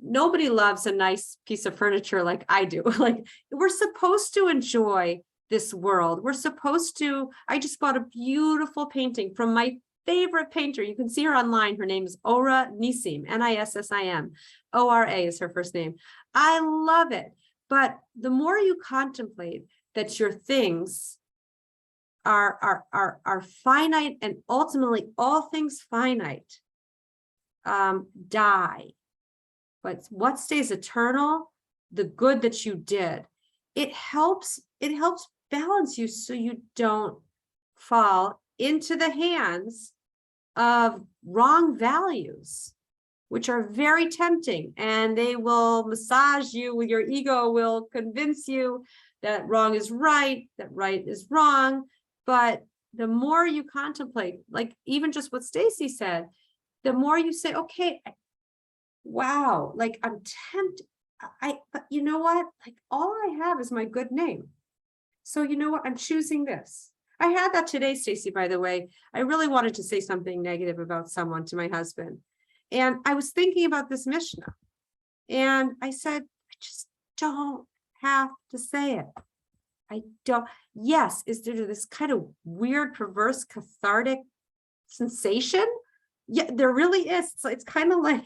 nobody loves a nice piece of furniture like I do. Like we're supposed to enjoy this world. We're supposed to, I just bought a beautiful painting from my favorite painter. You can see her online. Her name is Ora Nissim, Nissim. Ora is her first name. I love it. But the more you contemplate that your things are finite, and ultimately all things finite die. But what stays eternal, the good that you did, it helps balance you so you don't fall into the hands of wrong values, which are very tempting, and they will massage you. With your ego will convince you that wrong is right, that right is wrong. But the more you contemplate, like even just what Stacy said, the more you say, okay, wow, like I'm tempted. But you know what? Like all I have is my good name. So you know what? I'm choosing this. I had that today, Stacy, by the way. I really wanted to say something negative about someone to my husband. And I was thinking about this Mishnah. And I said, I just don't have to say it. I don't. Yes, is there this kind of weird, perverse, cathartic sensation? Yeah, there really is. It's kind of like,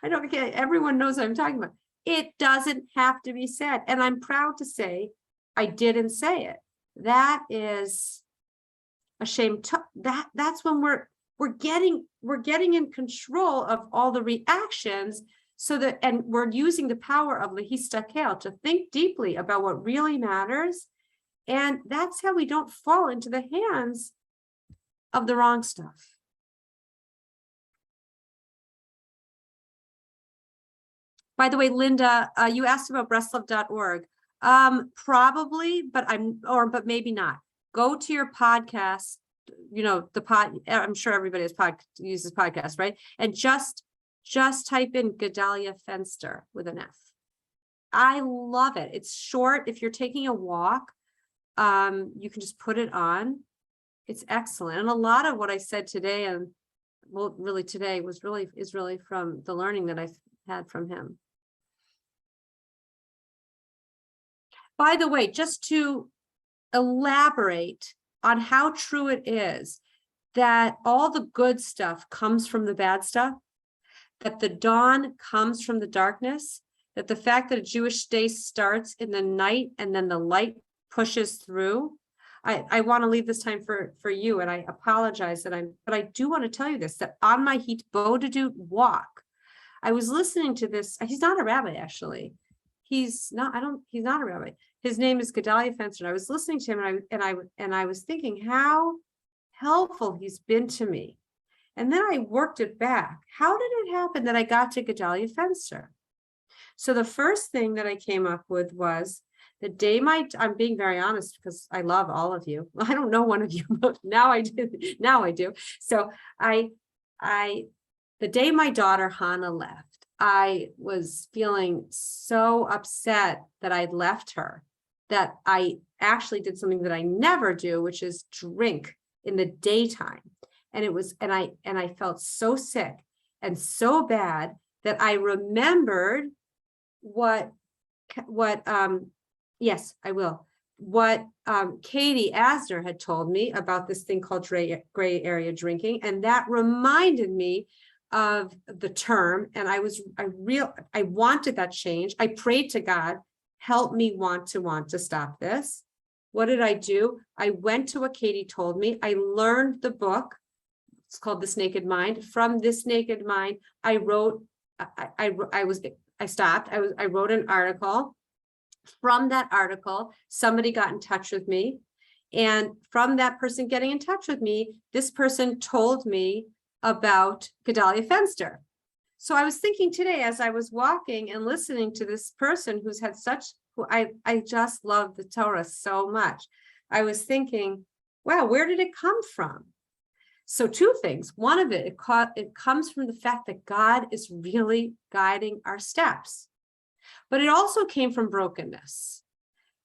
I don't get, everyone knows what I'm talking about. It doesn't have to be said. And I'm proud to say I didn't say it. That is a shame. That's when we're getting in control of all the reactions, so that, and we're using the power of lehistakel to think deeply about what really matters. And that's how we don't fall into the hands of the wrong stuff. By the way, Linda, you asked about Breslov.org. Probably, but maybe not. Go to your podcast, I'm sure everybody uses podcast, right? And just type in Gedalia Fenster with an F. I love it. It's short. If you're taking a walk, you can just put it on. It's excellent. And a lot of what I said today, and well, really today is really from the learning that I've had from him. By the way, just to elaborate on how true it is that all the good stuff comes from the bad stuff, that the dawn comes from the darkness, that the fact that a Jewish day starts in the night and then the light pushes through. I want to leave this time for you, and I apologize but I do want to tell you this, that on my Hitbodedut walk, I was listening to this. He's not a rabbi, actually. He's not a rabbi. His name is Gedalia Fenster. I was listening to him, and I was thinking how helpful he's been to me. And then I worked it back. How did it happen that I got to Gedalia Fenster? So the first thing that I came up with was the day I'm being very honest because I love all of you. Well, I don't know one of you, but now I do. Now I do. So the day my daughter Hannah left, I was feeling so upset that I'd left her, that I actually did something that I never do, which is drink in the daytime. And I felt so sick and so bad that I remembered what Katie Asner had told me about this thing called gray area drinking. And that reminded me of the term. And I wanted that change. I prayed to God, help me want to stop this. What did I do? I went to what Katie told me. I learned the book. It's called This Naked Mind. From This Naked Mind, I wrote, I stopped. I wrote an article. From that article, somebody got in touch with me. And from that person getting in touch with me, this person told me about Gedalia Fenster. So I was thinking today, as I was walking and listening to this person who I just love the Torah so much. I was thinking, wow, where did it come from? So two things. One of it comes from the fact that God is really guiding our steps. But it also came from brokenness.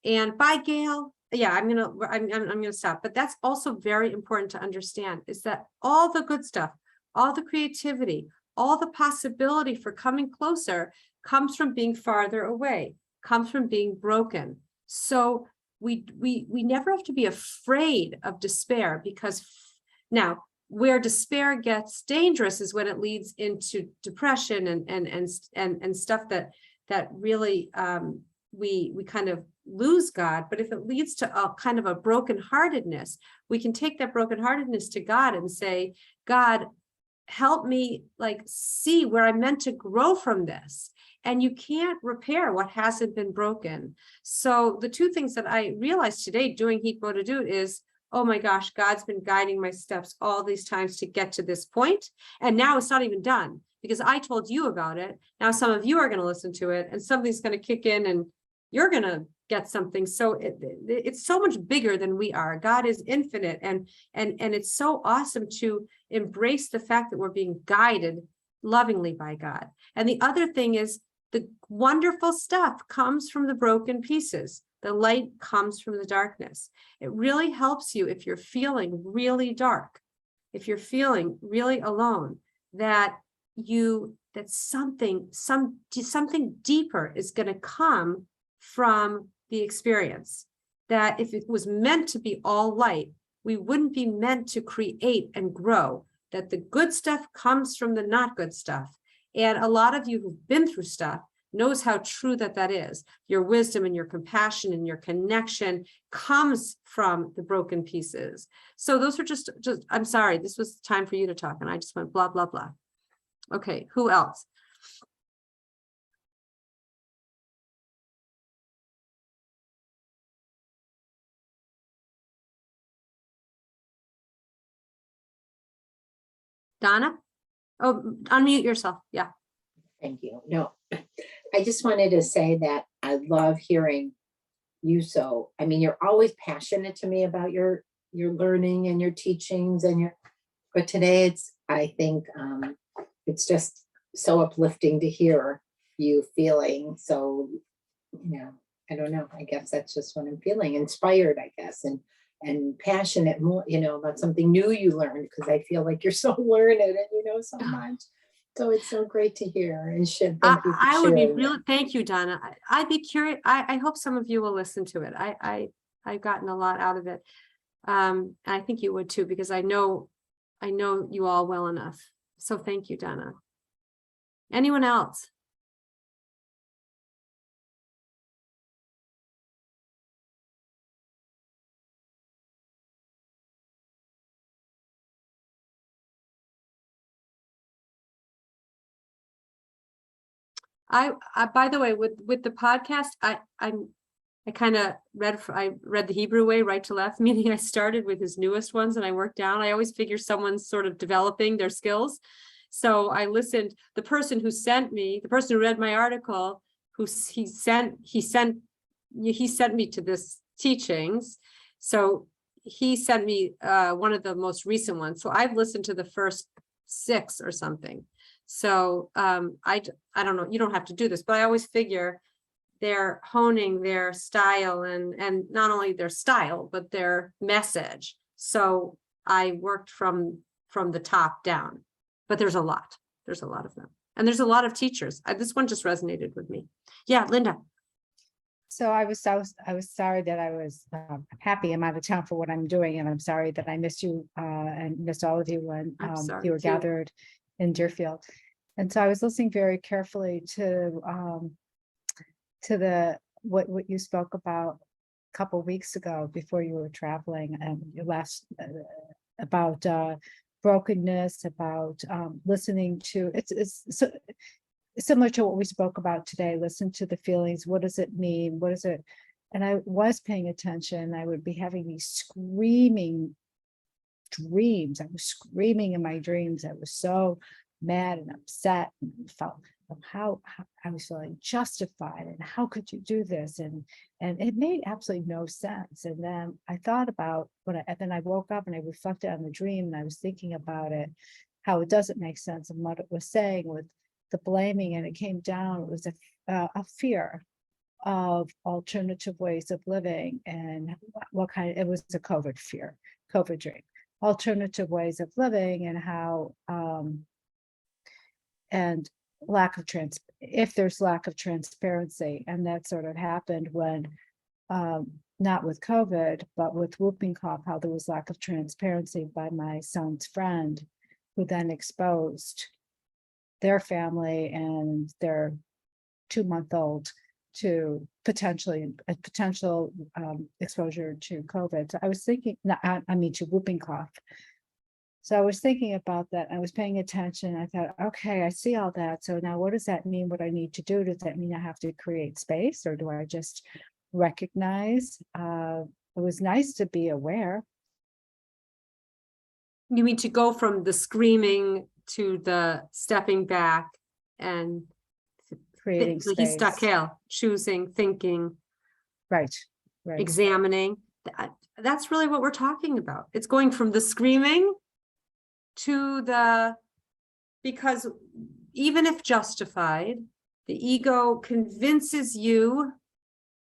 And by Gail, yeah, I'm gonna stop. But that's also very important to understand, is that all the good stuff, all the creativity, all the possibility for coming closer comes from being farther away, comes from being broken. So we never have to be afraid of despair, because now where despair gets dangerous is when it leads into depression and stuff that really we kind of lose God. But if it leads to a kind of a brokenheartedness, we can take that brokenheartedness to God and say, God, help me like see where I'm meant to grow from this. And you can't repair what hasn't been broken. So the two things that I realized today doing Heat Go to Do is, oh my gosh, God's been guiding my steps all these times to get to this point. And now it's not even done because I told you about it. Now some of you are going to listen to it and something's going to kick in and you're going to get something. So it's so much bigger than we are. God is infinite. And it's so awesome to embrace the fact that we're being guided lovingly by God. And the other thing is the wonderful stuff comes from the broken pieces. The light comes from the darkness. It really helps you if you're feeling really dark, if you're feeling really alone, that something deeper is going to come from the experience. That if it was meant to be all light, we wouldn't be meant to create and grow. That the good stuff comes from the not good stuff. And a lot of you who've been through stuff knows how true that is. Your wisdom and your compassion and your connection comes from the broken pieces. So those are just I'm sorry, this was time for you to talk and I just went blah, blah, blah. Okay, who else? Donna? Oh, unmute yourself. Yeah. Thank you. No, I just wanted to say that I love hearing you. So, I mean, you're always passionate to me about your learning and your teachings but today I think it's just so uplifting to hear you feeling so, I don't know, I guess that's just what I'm feeling, inspired, I guess, and passionate more, about something new you learned, because I feel like you're so learned and you know so much. So it's so great to hear and thank you for I would be sharing really, that. thank you, Donna. I'd be curious. I hope some of you will listen to it. I've gotten a lot out of it. I think you would too, because I know you all well enough. So thank you, Donna. Anyone else? I by the way, with the podcast, I kind of read the Hebrew way, right to left, meaning I started with his newest ones and I worked down. I always figure someone's sort of developing their skills. So I listened, the person who read my article, he sent me to this teachings. So he sent me one of the most recent ones. So I've listened to the first 6 or something. So I don't know, you don't have to do this, but I always figure they're honing their style and not only their style, but their message. So I worked from the top down, but there's a lot of them. And there's a lot of teachers. This one just resonated with me. Yeah, Linda. So I was sorry that I was happy I'm out of town for what I'm doing, and I'm sorry that I missed you and missed all of you when you were gathered in Deerfield. And so I was listening very carefully to what you spoke about a couple of weeks ago before you were traveling, and your last about brokenness, about listening to it's so similar to what we spoke about today. Listen to the feelings. What does it mean? What is it? And I was paying attention. I would be having these screaming dreams. I was screaming in my dreams. I was so mad and upset and felt how I was feeling justified and how could you do this? And it made absolutely no sense. And then I thought about and then I woke up and I reflected on the dream and I was thinking about it, how it doesn't make sense and what it was saying with the blaming, and it came down, it was a fear of alternative ways of living, and what kind it was a COVID dream, alternative ways of living, and how and if there's lack of transparency. And that sort of happened when not with COVID, but with whooping cough, how there was lack of transparency by my son's friend, who then exposed their family and their 2-month-old to potential exposure to COVID. So I was thinking, to whooping cough. So I was thinking about that. I was paying attention. I thought, okay, I see all that. So now what does that mean? What I need to do? Does that mean I have to create space, or do I just recognize? It was nice to be aware. You mean to go from the screaming to the stepping back and Creating he's space. choosing, thinking, Right. examining. That's really what we're talking about. It's going from the screaming to because even if justified, the ego convinces you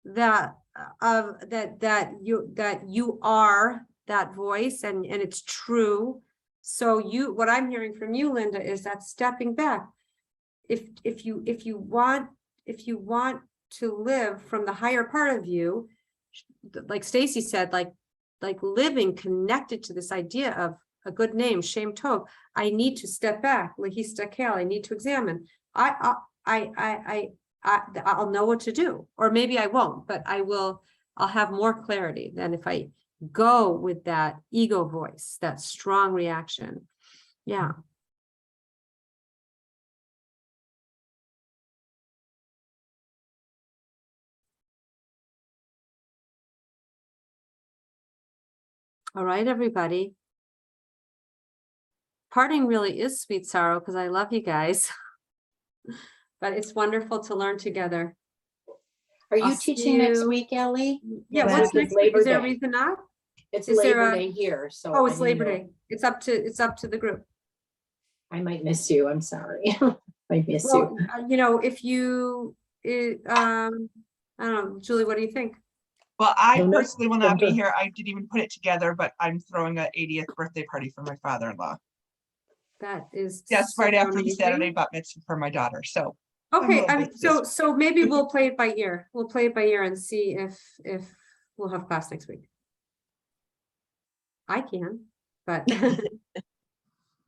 that you are that voice, and it's true. So what I'm hearing from you, Linda, is that stepping back. If you want to live from the higher part of you, like Stacy said, like living connected to this idea of a good name, Shem Tov, I need to step back. I need to examine. I'll know what to do, or maybe I won't, but I'll have more clarity than if I go with that ego voice, that strong reaction. Yeah. All right, everybody. Parting really is sweet sorrow because I love you guys. But it's wonderful to learn together. Are I'll you see teaching next you- week, Ellie? Yeah, Next what's week next is week? Labor Is there a Day. reason not? It's Is there Labor a- Day here, so. Oh, I it's didn't Labor know. Day. It's up to the group. I might miss you. I'm sorry. I miss Well, you. if you, I don't know, Julie, what do you think? Well, I No, no, personally will not be don't do- here. I didn't even put it together, but I'm throwing a 80th birthday party for my father-in-law. That is. Yes, so right after the amazing. Saturday bat mitzvah for my daughter. So Okay, I'm a little bit so maybe we'll play it by ear. We'll play it by ear and see if we'll have class next week. I can, but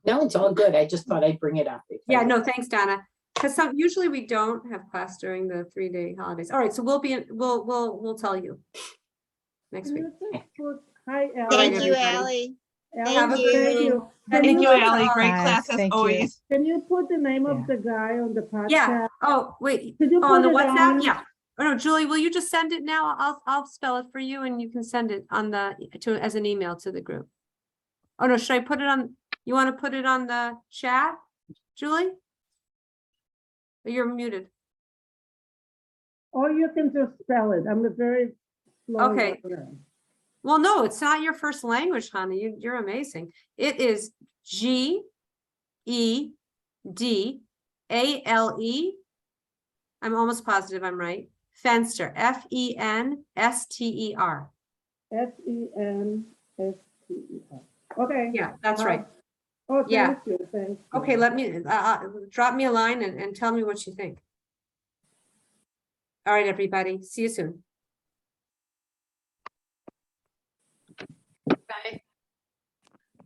No, it's all good. I just thought I'd bring it up. yeah, because- no, thanks, Donna. Because usually we don't have class during the 3-day holidays. All right, so we'll tell you next week. Hi, Bye, Ellen. Thank you, everybody. Ally. Have a Thank good you. evening. Can Thank you, you- Allie. Great Bye. class as Thank you. always. Can you put the name Yeah. of the guy on the podcast? Yeah. Oh, wait. Could you Oh, on put the it WhatsApp? on? Yeah. Oh, no, Julie, will you just send it now? I'll spell it for you and you can send it on as an email to the group. Oh, no, should I put it on? You want to put it on the chat, Julie? Or you're muted. Or you can just spell it. I'm a very slow Okay. learner. Well, no, it's not your first language, honey. You're amazing. It is Gedale. I'm almost positive I'm right. Fenster, Fenster. Fenster. Okay. Yeah, that's right. Oh, Yeah. thank you, thank you. Okay, let me, drop me a line and tell me what you think. All right, everybody. See you soon.